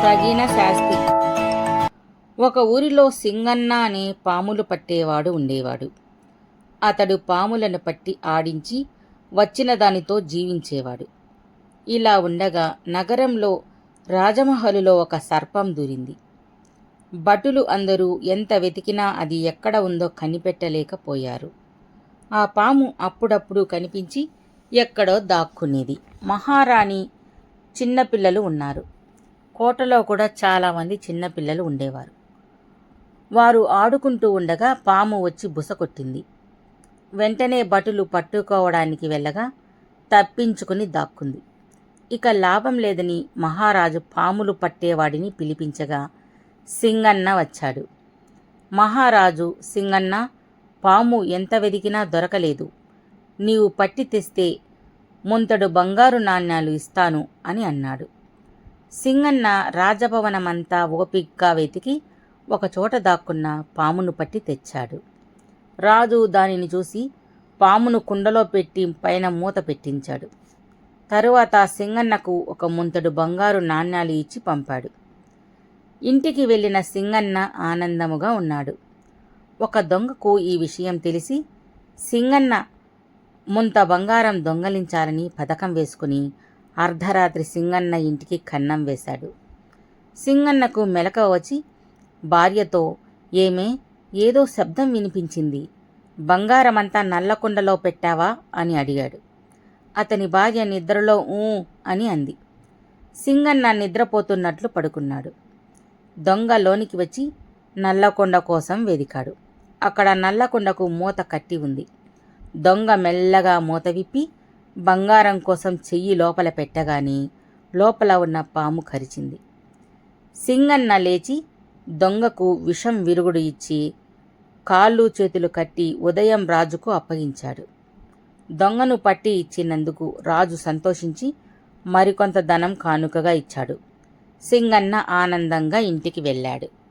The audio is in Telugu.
తగిన శాస్తి. ఒక ఊరిలో సింగన్న అనే పాములు పట్టేవాడు ఉండేవాడు. అతడు పాములను పట్టి ఆడించి వచ్చిన దానితో జీవించేవాడు. ఇలా ఉండగా నగరంలో రాజమహలులో ఒక సర్పం దూరింది. భటులు అందరూ ఎంత వెతికినా అది ఎక్కడ ఉందో కనిపెట్టలేకపోయారు. ఆ పాము అప్పుడప్పుడు కనిపించి ఎక్కడో దాక్కునేది. మహారాణి చిన్నపిల్లలు ఉన్నారు. కోటలో కూడా చాలామంది చిన్నపిల్లలు ఉండేవారు. వారు ఆడుకుంటూ ఉండగా పాము వచ్చి బుసకొట్టింది. వెంటనే భటులు పట్టుకోవడానికి వెళ్ళగా తప్పించుకుని దాక్కుంది. ఇక లాభం లేదని మహారాజు పాములు పట్టేవాడిని పిలిపించగా సింగన్న వచ్చాడు. మహారాజు, సింగన్న, పాము ఎంత వెదికినా దొరకలేదు. నీవు పట్టి తెస్తే ముంతడు బంగారు నాణ్యాలు ఇస్తాను అని అన్నాడు. సింగన్న రాజభవనమంతా ఓపిగ్గా వెతికి ఒకచోట దాక్కున్న పామును పట్టి తెచ్చాడు. రాజు దానిని చూసి పామును కుండలో పెట్టి పైన మూత పెట్టించాడు. తరువాత సింగన్నకు ఒక ముంతడు బంగారు నాణ్యాలు ఇచ్చి పంపాడు. ఇంటికి వెళ్ళిన సింగన్న ఆనందముగా ఉన్నాడు. ఒక దొంగకు ఈ విషయం తెలిసి సింగన్న ముంత బంగారం దొంగలించాలని పథకం వేసుకుని అర్ధరాత్రి సింగన్న ఇంటికి కన్నం వేశాడు. సింగన్నకు మెలకువ వచ్చి భార్యతో, ఏమే, ఏదో శబ్దం వినిపించింది, బంగారమంతా నల్లకుండలో పెట్టావా అని అడిగాడు. అతని భార్య నిద్రలో ఊ అని అంది. సింగన్న నిద్రపోతున్నట్లు పడుకున్నాడు. దొంగ లోనికి వచ్చి నల్లకొండ కోసం వెదికాడు. అక్కడ నల్లకొండకు మూత కట్టి ఉంది. దొంగ మెల్లగా మూత విప్పి బంగారం కోసం చెయ్యి లోపల పెట్టగానే లోపల ఉన్న పాము కరిచింది. సింగన్న లేచి దొంగకు విషం విరుగుడు ఇచ్చి కాళ్ళు చేతులు కట్టి ఉదయం రాజుకు అప్పగించాడు. దొంగను పట్టి ఇచ్చినందుకు రాజు సంతోషించి మరికొంత ధనం కానుకగా ఇచ్చాడు. సింగన్న ఆనందంగా ఇంటికి వెళ్ళాడు.